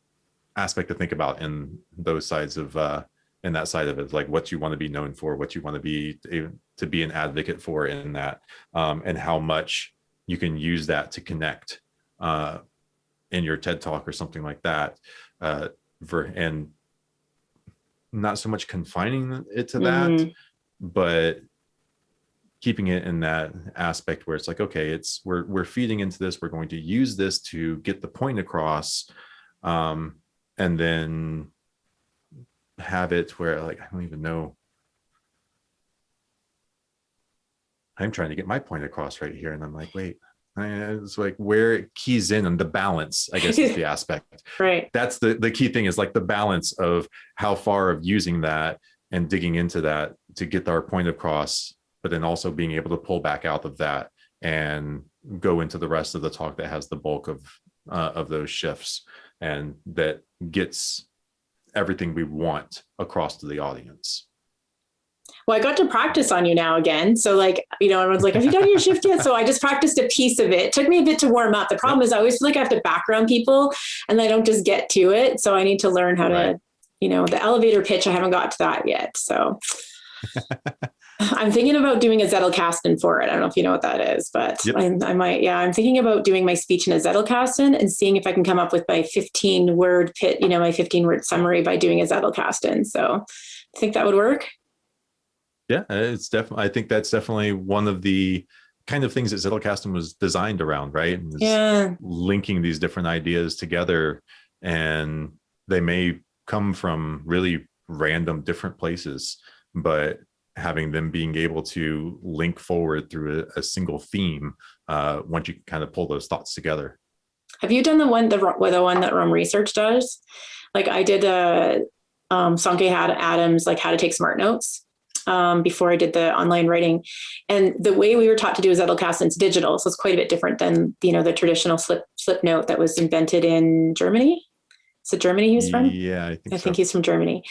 aspect to think about in those sides of in that side of it, like what you want to be known for, what you want to be an advocate for in that, and how much you can use that to connect in your TED talk or something like that, and not so much confining it to that, but keeping it in that aspect where it's like, okay, we're feeding into this, we're going to use this to get the point across, and then have it where like, I don't even know, I'm trying to get my point across right here, and I'm like, wait, it's like where it keys in on the balance, I guess is the aspect. Right. That's the key thing, is like the balance of how far of using that and digging into that to get our point across, but then also being able to pull back out of that and go into the rest of the talk that has the bulk of those shifts and that gets everything we want across to the audience. Well, I got to practice on you now again. So like, everyone's like, have you done your shift yet? So I just practiced a piece of it. It took me a bit to warm up. The problem is I always feel like I have to background people and I don't just get to it. So I need to learn how to, the elevator pitch. I haven't got to that yet. So I'm thinking about doing a Zettelkasten for it. I don't know if you know what that is, but I might. Yeah, I'm thinking about doing my speech in a Zettelkasten and seeing if I can come up with my 15-word pitch, my 15-word summary by doing a Zettelkasten. So I think that would work. Yeah, it's definitely. I think that's definitely one of the kind of things that Zettelkasten was designed around, right? Linking these different ideas together, and they may come from really random different places, but having them being able to link forward through a single theme once you kind of pull those thoughts together. Have you done the one that Rum Research does? Like I did Sankey Adams, like how to take smart notes before I did the online writing. And the way we were taught to do a Zettelkasten, it's digital. So it's quite a bit different than, the traditional slip note that was invented in Germany. Is it Germany he was from? Yeah, I think he's from Germany.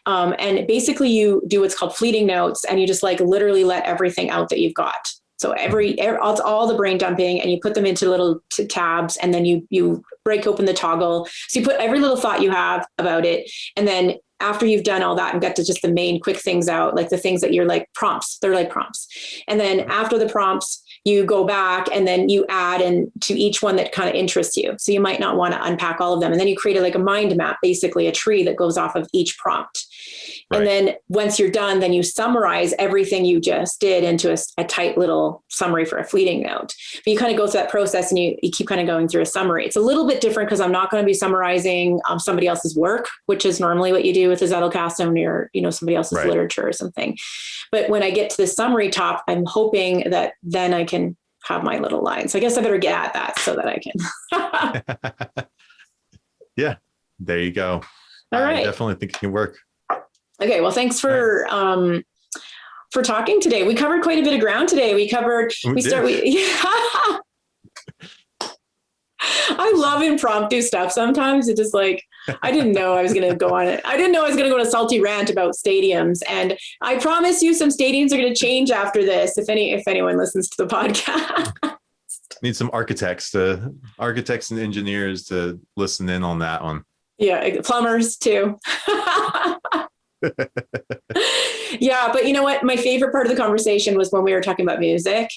And basically you do what's called fleeting notes, and you just like literally let everything out that you've got. So all the brain dumping, and you put them into little tabs, and then you break open the toggle. So you put every little thought you have about it. And then after you've done all that and get to just the main quick things out, like the things that you're like prompts, they're like prompts. And then after the prompts, you go back and then you add in to each one that kind of interests you. So you might not want to unpack all of them. And then you create like a mind map, basically a tree that goes off of each prompt. Right. And then once you're done, then you summarize everything you just did into a tight little summary for a fleeting note. But you kind of go through that process and you keep kind of going through a summary. It's a little bit different because I'm not going to be summarizing somebody else's work, which is normally what you do with a Zettelkasten or, somebody else's right. literature or something. But when I get to the summary top, I'm hoping that then I can have my little line. So I guess I better get at that so that I can. Yeah, there you go. All right. I definitely think it can work. Okay. Well, thanks for talking today. We covered quite a bit of ground today. I love impromptu stuff. Sometimes it just like, I didn't know I was going to go on it. I didn't know I was going to go on a salty rant about stadiums. And I promise you some stadiums are going to change after this. If anyone listens to the podcast. Need some architects and engineers to listen in on that one. Yeah. Plumbers too. Yeah, but you know what? My favorite part of the conversation was when we were talking about music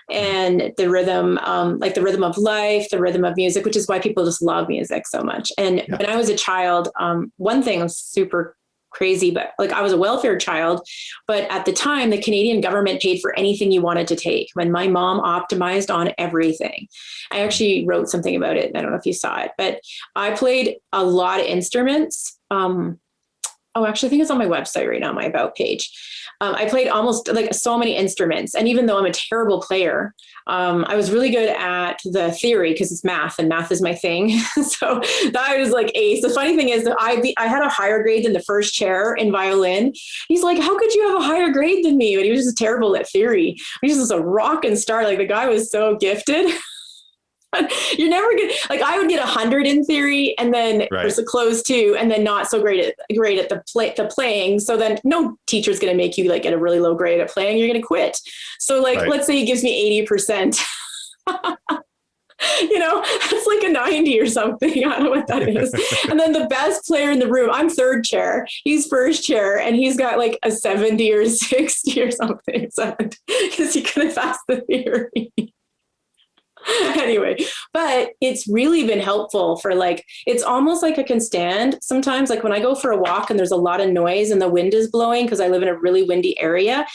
and the rhythm, like the rhythm of life, the rhythm of music, which is why people just love music so much. And when I was a child, one thing was super crazy, but like I was a welfare child, but at the time, the Canadian government paid for anything you wanted to take. When my mom optimized on everything, I actually wrote something about it. I don't know if you saw it, but I played a lot of instruments. Actually, I think it's on my website right now, my About page. I played almost like so many instruments. And even though I'm a terrible player, I was really good at the theory because it's math and math is my thing. So that was like ace. The funny thing is that I had a higher grade than the first chair in violin. He's like, how could you have a higher grade than me? But he was just terrible at theory. He was just a rock and star. Like the guy was so gifted. You're never good. Like I would get 100 in theory and then there's a close two and then not so great at the playing. So then no teacher's going to make you like get a really low grade at playing. You're going to quit. So like, let's say he gives me 80%, that's like a 90 or something. I don't know what that is. And then the best player in the room, I'm third chair, he's first chair and he's got like a 70 or 60 or something because he couldn't pass the theory. Anyway, but it's really been helpful for like, it's almost like I can stand sometimes, like when I go for a walk and there's a lot of noise and the wind is blowing because I live in a really windy area,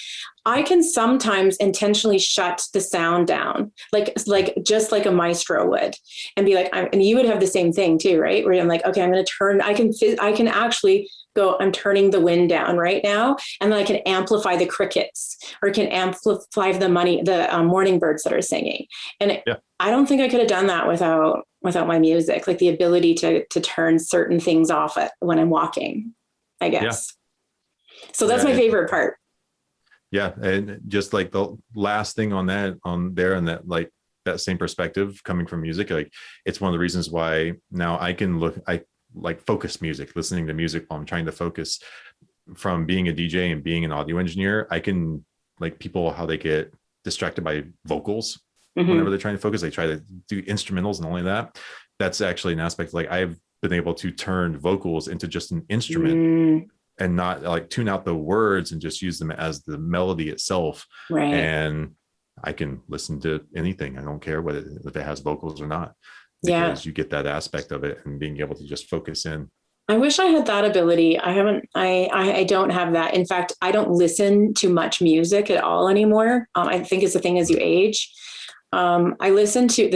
I can sometimes intentionally shut the sound down, like just like a maestro would, and be like, and you would have the same thing too, right? Where I'm like, okay, I'm going to turn, I can actually go, I'm turning the wind down right now. And then I can amplify the crickets or can amplify the morning birds that are singing. And I don't think I could have done that without my music, like the ability to turn certain things off when I'm walking, I guess. Yeah. So that's my favorite part. Yeah. And just like the last thing on that, like that same perspective coming from music, like it's one of the reasons why now I like focus music, listening to music while I'm trying to focus. From being a DJ and being an audio engineer, I can like people, how they get distracted by vocals whenever they're trying to focus. They try to do instrumentals and only that. That's actually an aspect. Like I've been able to turn vocals into just an instrument and not like tune out the words and just use them as the melody itself. Right. And I can listen to anything. I don't care if it has vocals or not, because you get that aspect of it and being able to just focus in. I wish I had that ability. I don't have that. In fact, I don't listen to much music at all anymore. I think it's a thing as you age. I listen to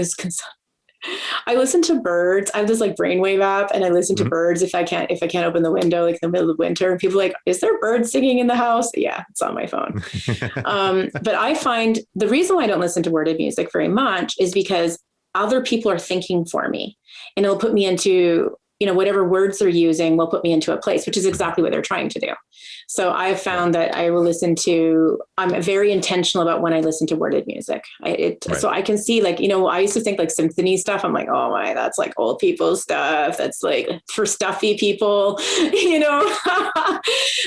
birds. I have this like brainwave app and I listen to birds if I can't open the window, like in the middle of winter, and people are like, is there birds singing in the house? Yeah, it's on my phone. But I find the reason why I don't listen to worded music very much is because other people are thinking for me, and it'll put me into, whatever words they're using will put me into a place, which is exactly what they're trying to do. So I've found that I will I'm very intentional about when I listen to worded music. So I can see like, I used to think like symphony stuff. I'm like, oh my, that's like old people stuff. That's like for stuffy people,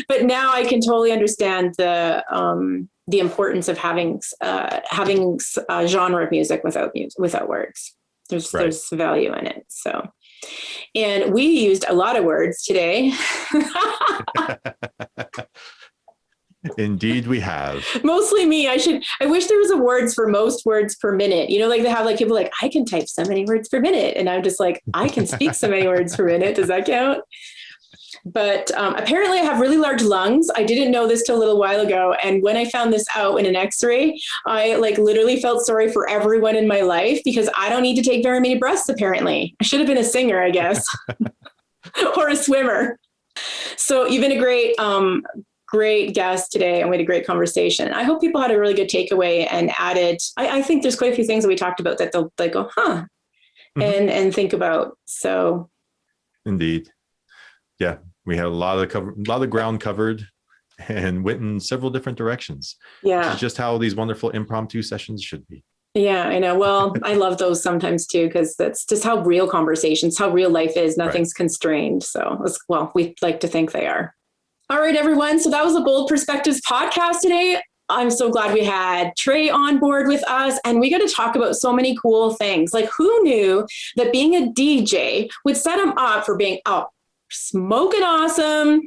but now I can totally understand the importance of having a genre of music without words. There's value in it. So, and we used a lot of words today. Indeed, we have. Mostly me. I wish there was a words for most words per minute. You know, like they have like people like, I can type so many words per minute. And I'm just like, I can speak so many words per minute. Does that count? But apparently I have really large lungs. I didn't know this till a little while ago. And when I found this out in an x-ray, I like literally felt sorry for everyone in my life because I don't need to take very many breaths, apparently. I should have been a singer, I guess, or a swimmer. So you've been a great guest today, and we had a great conversation. I hope people had a really good takeaway and added, I think there's quite a few things that we talked about that they'll like go, huh, and think about. So indeed. Yeah, we had a lot of ground covered and went in several different directions. Yeah. Which is just how these wonderful impromptu sessions should be. Yeah, I know. Well, I love those sometimes too, because that's just how real conversations, how real life is. Nothing's constrained. So, well, we like to think they are. All right, everyone. So that was the Bold Perspectives podcast today. I'm so glad we had Tre on board with us, and we got to talk about so many cool things. Like, who knew that being a DJ would set him up for being smoking awesome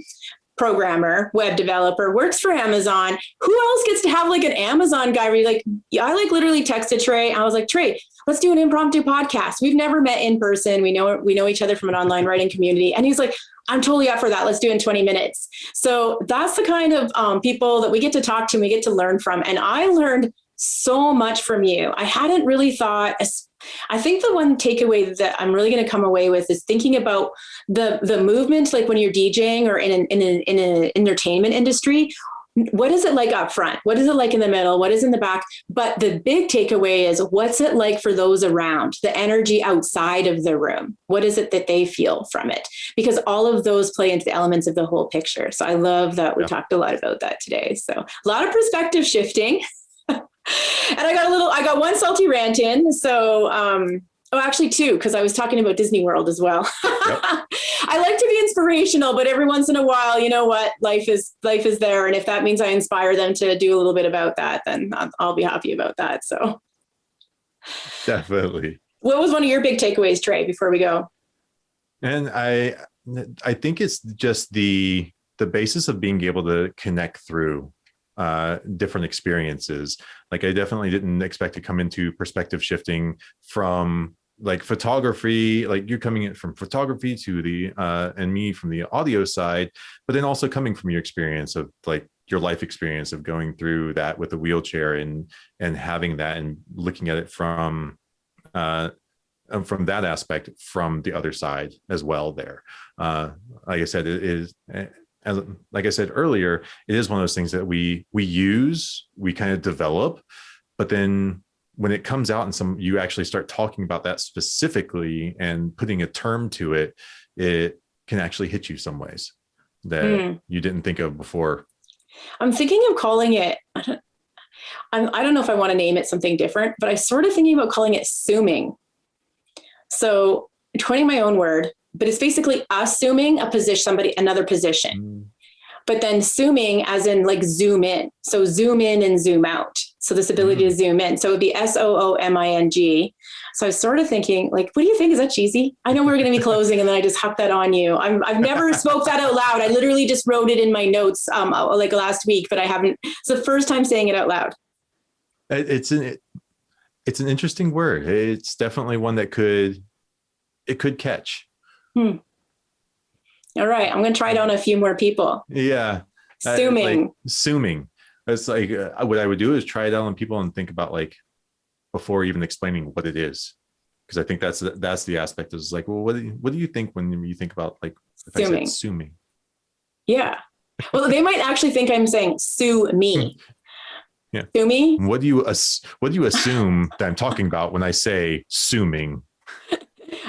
programmer, web developer, works for Amazon. Who else gets to have like an Amazon guy where you're like, I like literally texted Tre. I was like, Tre, let's do an impromptu podcast. We've never met in person. We know each other from an online writing community. And he's like, I'm totally up for that. Let's do it in 20 minutes. So that's the kind of people that we get to talk to and we get to learn from. And I learned so much from you. I hadn't really thought. I think the one takeaway that I'm really going to come away with is thinking about the movement, like when you're DJing or in an entertainment industry. What is it like up front? What is it like in the middle? What is in the back? But the big takeaway is, what's it like for those around, the energy outside of the room? What is it that they feel from it? Because all of those play into the elements of the whole picture. So I love that we talked a lot about that today. So a lot of perspective shifting. And I got one salty rant in. So, actually two, because I was talking about Disney World as well. Yep. I like to be inspirational, but every once in a while, you know what, life is there. And if that means I inspire them to do a little bit about that, then I'll be happy about that. So definitely. What was one of your big takeaways, Tre, before we go? And I think it's just the basis of being able to connect through different experiences. Like, I definitely didn't expect to come into perspective shifting from like photography, like you're coming in from photography to the and me from the audio side, but then also coming from your experience of like your life experience of going through that with a wheelchair and having that and looking at it from that aspect from the other side as well there. Like I said, it is, like I said earlier, it is one of those things that we kind of develop, but then when it comes out and you actually start talking about that specifically and putting a term to it, it can actually hit you some ways that you didn't think of before. I'm thinking of calling it, I don't know if I want to name it something different, but I sort of thinking about calling it zooming. So coining my own word, but it's basically assuming another position. But then zooming as in like zoom in. So zoom in and zoom out. So this ability to zoom in. So it would be SOOMING. So I was sort of thinking, like, what do you think? Is that cheesy? I know we're going to be closing and then I just hucked that on you. I've never spoke that out loud. I literally just wrote it in my notes like last week, but I haven't. It's the first time saying it out loud. It's an interesting word. It's definitely one that could catch. All right. I'm going to try it on a few more people. Yeah. Zooming. Zooming. It's like what I would do is try it out on people and think about like before even explaining what it is. Because I think that's the aspect is like, well, what do you think when you think about like if I said zooming? Yeah. Well, they might actually think I'm saying sue me. Yeah. Sue me. What do you assume that I'm talking about when I say zooming?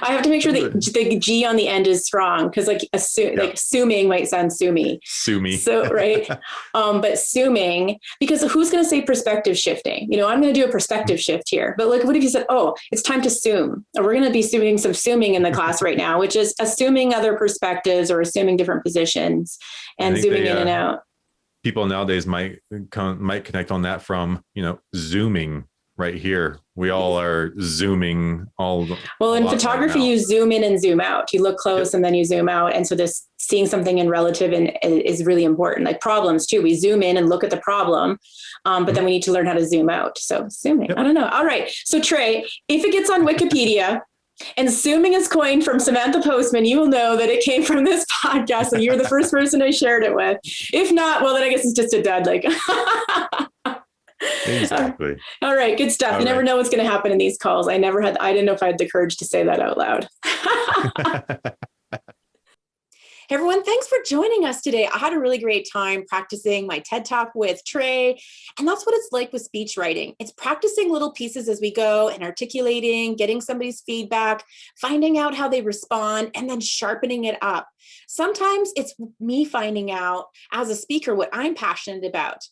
I have to make sure that the G on the end is strong because like like assuming might sound sue me. Sue me. So right. But assuming, because who's going to say perspective shifting? You know, I'm going to do a perspective shift here. But like, what if you said, oh, it's time to assume? Or we're going to be doing some assuming in the class right now, which is assuming other perspectives or assuming different positions and zooming in and out. People nowadays might connect on that from, zooming right here We all are zooming Well, in a lot right photography, now. you zoom in and zoom out. You look close and then you zoom out. And so this seeing something in relative is really important. Like problems too. We zoom in and look at the problem, but then we need to learn how to zoom out. So zooming, I don't know. All right. So Tre, if it gets on Wikipedia and zooming is coined from Samantha Postman, you will know that it came from this podcast and you're the first person I shared it with. If not, well, then I guess it's just a dud. Like, Exactly. All right, good stuff. You never know what's going to happen in these calls. I didn't know if I had the courage to say that out loud. Hey everyone, thanks for joining us today. I had a really great time practicing my TED Talk with Tre, and that's what it's like with speech writing. It's practicing little pieces as we go and articulating, getting somebody's feedback, finding out how they respond, and then sharpening it up. Sometimes it's me finding out as a speaker what I'm passionate about.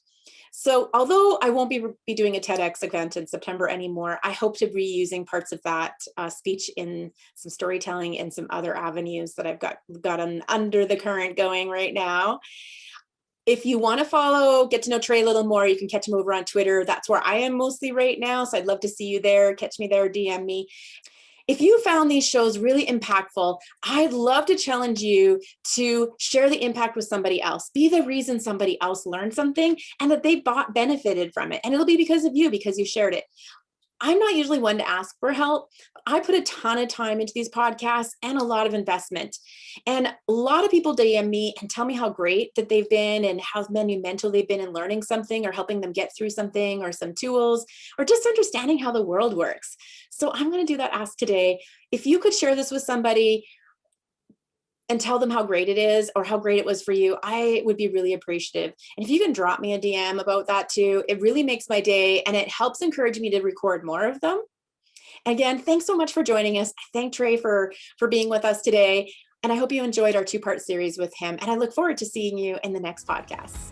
So although I won't be doing a TEDx event in September anymore, I hope to be using parts of that speech in some storytelling and some other avenues that I've got an under the current going right now. If you want to get to know Tre a little more, you can catch him over on Twitter. That's where I am mostly right now. So I'd love to see you there. Catch me there, DM me. If you found these shows really impactful, I'd love to challenge you to share the impact with somebody else. Be the reason somebody else learned something and that they benefited from it. And it'll be because of you, because you shared it. I'm not usually one to ask for help. I put a ton of time into these podcasts and a lot of investment. And a lot of people DM me and tell me how great that they've been and how monumental they've been in learning something or helping them get through something or some tools or just understanding how the world works. So I'm going to do that ask today. If you could share this with somebody and tell them how great it is or how great it was for you, I would be really appreciative. And if you can drop me a DM about that too, it really makes my day and it helps encourage me to record more of them. Again, thanks so much for joining us. I thank Tre for being with us today. And I hope you enjoyed our 2-part series with him. And I look forward to seeing you in the next podcast.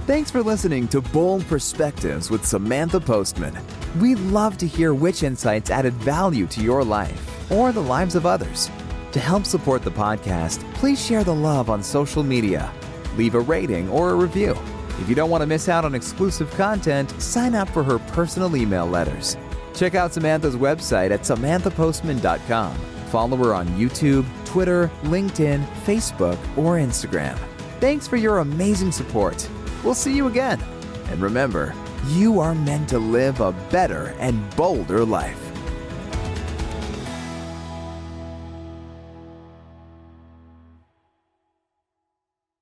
Thanks for listening to Bold Perspectives with Samantha Postman. We'd love to hear which insights added value to your life or the lives of others. To help support the podcast, please share the love on social media, leave a rating or a review. If you don't want to miss out on exclusive content, sign up for her personal email letters. Check out Samantha's website at samanthapostman.com. Follow her on YouTube, Twitter, LinkedIn, Facebook, or Instagram. Thanks for your amazing support. We'll see you again. And remember, you are meant to live a better and bolder life.